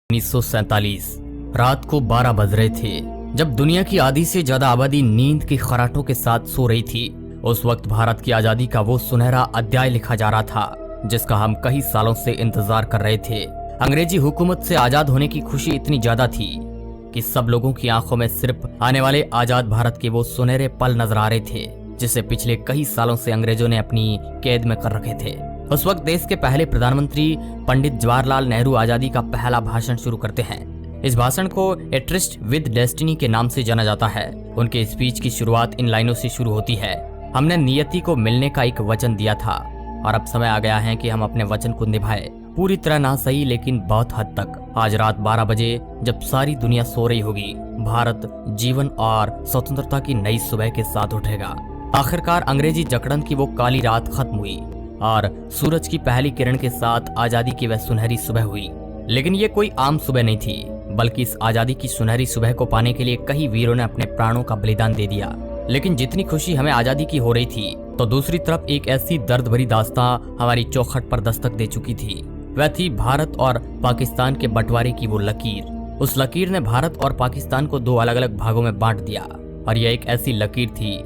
1947 रात को 12 बज रहे थे जब दुनिया की आधी से ज्यादा आबादी नींद के खराटों के साथ सो रही थी। उस वक्त भारत की आजादी का वो सुनहरा अध्याय लिखा जा रहा था जिसका हम कई सालों से इंतजार कर रहे थे। अंग्रेजी हुकूमत से आजाद होने की खुशी इतनी ज्यादा थी कि सब लोगों की आंखों में सिर्फ आने वाले आजाद भारत के वो सुनहरे पल नजर आ रहे थे जिसे पिछले कई सालों से अंग्रेजों ने अपनी कैद में कर रखे थे। उस वक्त देश के पहले प्रधानमंत्री पंडित जवाहरलाल नेहरू आजादी का पहला भाषण शुरू करते हैं। इस भाषण को ए ट्रिस्ट विद डेस्टिनी के नाम से जाना जाता है। उनके स्पीच की शुरुआत इन लाइनों से शुरू होती है, हमने नियति को मिलने का एक वचन दिया था और अब समय आ गया है कि हम अपने वचन को निभाएं। पूरी तरह ना सही लेकिन बहुत हद तक। आज रात 12 बजे जब सारी दुनिया सो रही होगी, भारत जीवन और स्वतंत्रता की नई सुबह के साथ उठेगा। आखिरकार अंग्रेजी जकड़न की वो काली रात खत्म हुई और सूरज की पहली किरण के साथ आजादी की वह सुनहरी सुबह हुई। लेकिन ये कोई आम सुबह नहीं थी, बल्कि इस आजादी की सुनहरी सुबह को पाने के लिए कई वीरों ने अपने प्राणों का बलिदान दे दिया। लेकिन जितनी खुशी हमें आजादी की हो रही थी, तो दूसरी तरफ एक ऐसी दर्द भरी दास्तां हमारी चौखट पर दस्तक दे चुकी थी। वह थी भारत और पाकिस्तान के बंटवारे की वो लकीर। उस लकीर ने भारत और पाकिस्तान को दो अलग अलग भागों में बांट दिया और यह एक ऐसी लकीर थी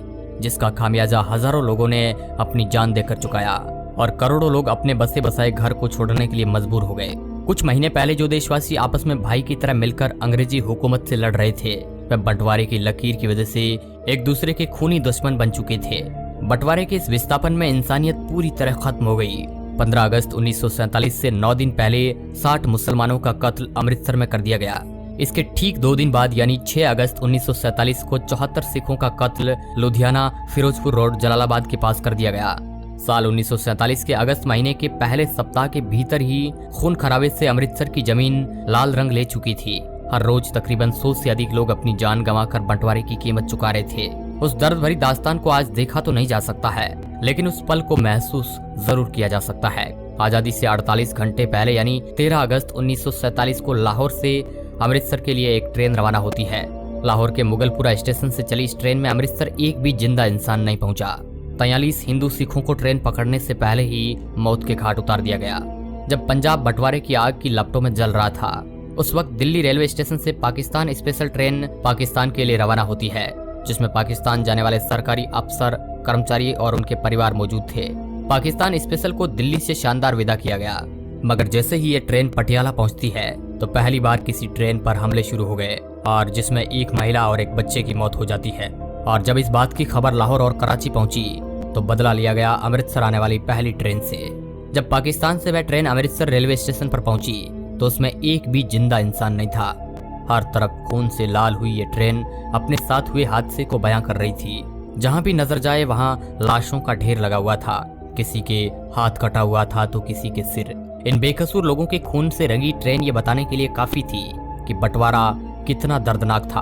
जिसका खामियाजा हजारों लोगों ने अपनी जान देकर चुकाया और करोड़ों लोग अपने बसे बसाए घर को छोड़ने के लिए मजबूर हो गए। कुछ महीने पहले जो देशवासी आपस में भाई की तरह मिलकर अंग्रेजी हुकूमत से लड़ रहे थे, वह बंटवारे की लकीर की वजह से एक दूसरे के खूनी दुश्मन बन चुके थे। बंटवारे के इस विस्थापन में इंसानियत पूरी तरह खत्म हो गई। 15 अगस्त 1947 से 9 दिन पहले 60 मुसलमानों का कत्ल अमृतसर में कर दिया गया। इसके ठीक 2 दिन बाद यानी 6 अगस्त 1947 को 74 सिखों का कत्ल लुधियाना फिरोजपुर रोड जलालाबाद के पास कर दिया गया। साल 1947 के अगस्त महीने के पहले सप्ताह के भीतर ही खून खराबे से अमृतसर की जमीन लाल रंग ले चुकी थी। हर रोज तकरीबन 100 से अधिक लोग अपनी जान गंवाकर बंटवारे की कीमत चुका रहे थे। उस दर्द भरी दास्तान को आज देखा तो नहीं जा सकता है, लेकिन उस पल को महसूस जरूर किया जा सकता है। आजादी से 48 घंटे पहले यानी 13 अगस्त 1947 को लाहौर से अमृतसर के लिए एक ट्रेन रवाना होती है। लाहौर के मुगलपुरा स्टेशन से चली इस ट्रेन में अमृतसर एक भी जिंदा इंसान नहीं पहुंचा। 43 हिंदू सिखों को ट्रेन पकड़ने से पहले ही मौत के घाट उतार दिया गया। जब पंजाब बंटवारे की आग की लपटों में जल रहा था, उस वक्त दिल्ली रेलवे स्टेशन से पाकिस्तान स्पेशल ट्रेन पाकिस्तान के लिए रवाना होती है, जिसमें पाकिस्तान जाने वाले सरकारी अफसर, कर्मचारी और उनके परिवार मौजूद थे। पाकिस्तान स्पेशल को दिल्ली से शानदार विदा किया गया, मगर जैसे ही ये ट्रेन पटियाला पहुंचती है तो पहली बार किसी ट्रेन पर हमले शुरू हो गए और जिसमें एक महिला और एक बच्चे की मौत हो जाती है। और जब इस बात की खबर लाहौर और कराची पहुंची तो बदला लिया गया अमृतसर आने वाली पहली ट्रेन से। जब पाकिस्तान से वह ट्रेन अमृतसर रेलवे स्टेशन पर पहुंची तो उसमें एक भी जिंदा इंसान नहीं था। हर तरफ खून से लाल हुई ये ट्रेन अपने साथ हुए हादसे को बयां कर रही थी। जहां भी नजर जाए वहां लाशों का ढेर लगा हुआ था। किसी के हाथ कटा हुआ था तो किसी के सिर। इन बेकसूर लोगों के खून से रंगी ट्रेन ये बताने के लिए काफी थी कि बंटवारा कितना दर्दनाक था।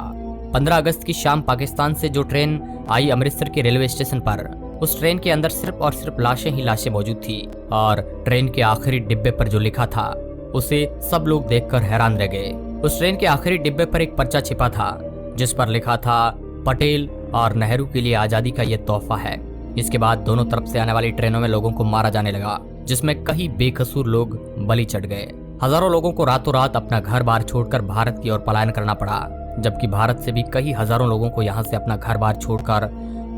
15 अगस्त की शाम पाकिस्तान से जो ट्रेन आई अमृतसर के रेलवे स्टेशन पर, उस ट्रेन के अंदर सिर्फ और सिर्फ लाशें ही लाशें मौजूद थी और ट्रेन के आखिरी डिब्बे पर जो लिखा था उसे सब लोग देखकर हैरान रह गए। उस ट्रेन के आखिरी डिब्बे पर एक पर्चा छिपा था जिस पर लिखा था, पटेल और नेहरू के लिए आजादी का ये तोहफा है। इसके बाद दोनों तरफ से आने वाली ट्रेनों में लोगों को मारा जाने लगा, जिसमें कई बेकसूर लोग बलि चढ़ गए। हजारों लोगों को रातों रात अपना घर बार छोड़कर भारत की ओर पलायन करना पड़ा, जबकि भारत से भी कई हजारों लोगों को यहाँ से अपना घर बार छोड़कर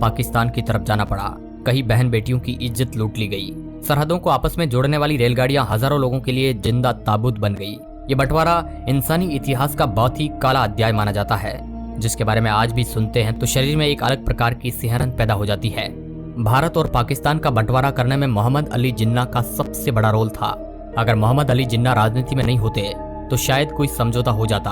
पाकिस्तान की तरफ जाना पड़ा। कई बहन बेटियों की इज्जत लूट ली गई। सरहदों को आपस में जोड़ने वाली रेलगाड़ियां हजारों लोगों के लिए जिंदा ताबूत बन गई। ये बंटवारा इंसानी इतिहास का बहुत ही काला अध्याय माना जाता है, जिसके बारे में आज भी सुनते हैं तो शरीर में एक अलग प्रकार की सिहरन पैदा हो जाती है। भारत और पाकिस्तान का बंटवारा करने में मोहम्मद अली जिन्ना का सबसे बड़ा रोल था। अगर मोहम्मद अली जिन्ना राजनीति में नहीं होते तो शायद कोई समझौता हो जाता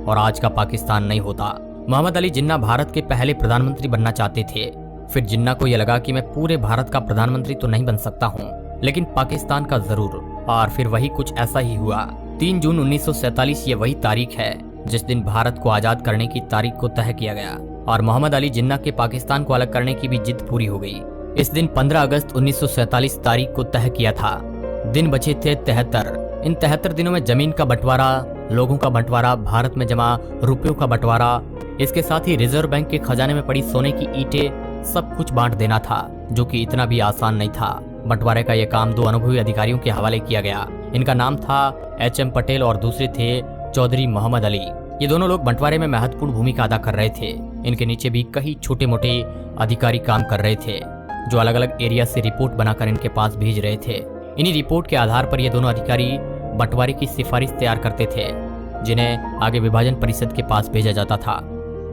और आज का पाकिस्तान नहीं होता। मोहम्मद अली जिन्ना भारत के पहले प्रधानमंत्री बनना चाहते थे। फिर जिन्ना को यह लगा कि मैं पूरे भारत का प्रधानमंत्री तो नहीं बन सकता हूँ, लेकिन पाकिस्तान का जरूर। और फिर वही कुछ ऐसा ही हुआ। 3 जून 1947 ये वही तारीख है जिस दिन भारत को आजाद करने की तारीख को तय किया गया और मोहम्मद अली जिन्ना के पाकिस्तान को अलग करने की भी जिद पूरी हो गई। इस दिन 15 अगस्त 1947 तारीख को तय किया था। दिन बचे थे 73। इन 73 दिनों में जमीन का बंटवारा, लोगों का बंटवारा, भारत में जमा रुपयों का बंटवारा, इसके साथ ही रिजर्व बैंक के खजाने में पड़ी सोने की ईंटें, सब कुछ बांट देना था, जो कि इतना भी आसान नहीं था। बंटवारे का यह काम 2 अनुभवी अधिकारियों के हवाले किया गया। इनका नाम था HM पटेल और दूसरे थे चौधरी मोहम्मद अली। ये दोनों लोग बंटवारे में महत्वपूर्ण भूमिका अदा कर रहे थे। इनके नीचे भी कई छोटे मोटे अधिकारी काम कर रहे थे जो अलग अलग एरिया से रिपोर्ट बनाकर इनके पास भेज रहे थे। इन्हीं रिपोर्ट के आधार पर ये दोनों अधिकारी बंटवारे की सिफारिश तैयार करते थे जिन्हें आगे विभाजन परिषद के पास भेजा जाता था,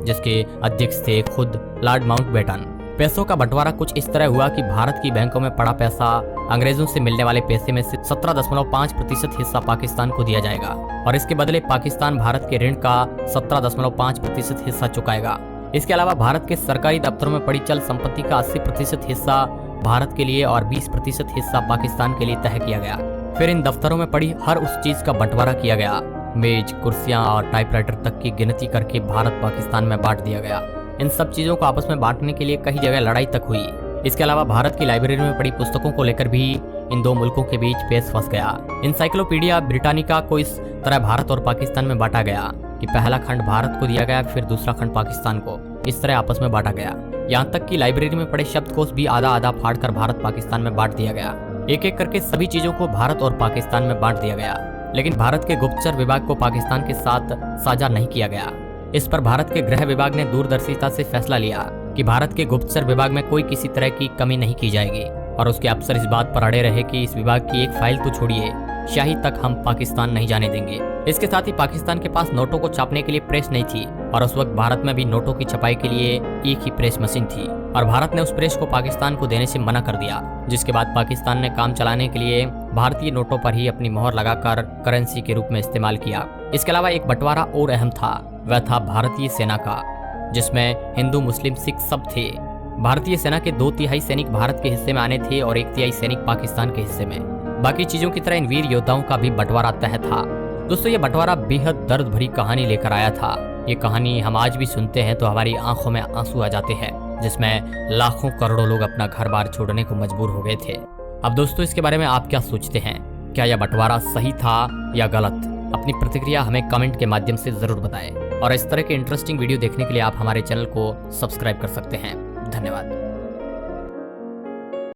जिसके अध्यक्ष थे खुद लॉर्ड माउंटबेटन। पैसों का बंटवारा कुछ इस तरह हुआ कि भारत की बैंकों में पड़ा पैसा अंग्रेजों से मिलने वाले पैसे में से 17.5% हिस्सा पाकिस्तान को दिया जाएगा और इसके बदले पाकिस्तान भारत के ऋण का 17.5% हिस्सा चुकाएगा। इसके अलावा भारत के सरकारी दफ्तरों में पड़ी चल संपत्ति का 80% हिस्सा भारत के लिए और 20% हिस्सा पाकिस्तान के लिए तय किया गया। फिर इन दफ्तरों में पड़ी हर उस चीज का बंटवारा किया गया। मेज, कुर्सियां और टाइपराइटर तक की गिनती करके भारत पाकिस्तान में बांट दिया गया। इन सब चीजों को आपस में बांटने के लिए कई जगह लड़ाई तक हुई। इसके अलावा भारत की लाइब्रेरी में पड़ी पुस्तकों को लेकर भी इन दो मुल्कों के बीच पेच फंस गया। इंसाइक्लोपीडिया ब्रिटानिका को इस तरह भारत और पाकिस्तान में बांटा गया कि पहला खंड भारत को दिया गया, फिर दूसरा खंड पाकिस्तान को। इस तरह आपस में बांटा गया। यहाँ तक कि लाइब्रेरी में पड़े शब्दकोश भी आधा आधा फाड़कर भारत पाकिस्तान में बांट दिया गया। एक एक करके सभी चीजों को भारत और पाकिस्तान में बांट दिया गया, लेकिन भारत के गुप्तचर विभाग को पाकिस्तान के साथ साझा नहीं किया गया। इस पर भारत के गृह विभाग ने दूरदर्शिता से फैसला लिया कि भारत के गुप्तचर विभाग में कोई किसी तरह की कमी नहीं की जाएगी और उसके अफसर इस बात पर अड़े रहे कि इस विभाग की एक फाइल तो छोड़िए, शाही तक हम पाकिस्तान नहीं जाने देंगे। इसके साथ ही पाकिस्तान के पास नोटों को छापने के लिए प्रेस नहीं थी और उस वक्त भारत में भी नोटों की छपाई के लिए एक ही प्रेस मशीन थी और भारत ने उस प्रेस को पाकिस्तान को देने से मना कर दिया, जिसके बाद पाकिस्तान ने काम चलाने के लिए भारतीय नोटों पर ही अपनी मोहर लगाकर करेंसी के रूप में इस्तेमाल किया। इसके अलावा एक बंटवारा और अहम था, वह था भारतीय सेना का, जिसमें हिंदू, मुस्लिम, सिख सब थे। भारतीय सेना के 2/3 सैनिक भारत के हिस्से में आने थे और 1/3 सैनिक पाकिस्तान के हिस्से में। बाकी चीजों की तरह इन वीर योद्धाओं का भी बंटवारा तय था। दोस्तों, ये बंटवारा बेहद दर्द भरी कहानी लेकर आया था। ये कहानी हम आज भी सुनते हैं तो हमारी आंखों में आंसू आ जाते हैं, जिसमें लाखों करोड़ों लोग अपना घर बार छोड़ने को मजबूर हो गए थे। अब दोस्तों, इसके बारे में आप क्या सोचते हैं? क्या यह बंटवारा सही था या गलत? अपनी प्रतिक्रिया हमें कमेंट के माध्यम से जरूर बताएं और इस तरह के इंटरेस्टिंग वीडियो देखने के लिए आप हमारे चैनल को सब्सक्राइब कर सकते हैं। धन्यवाद।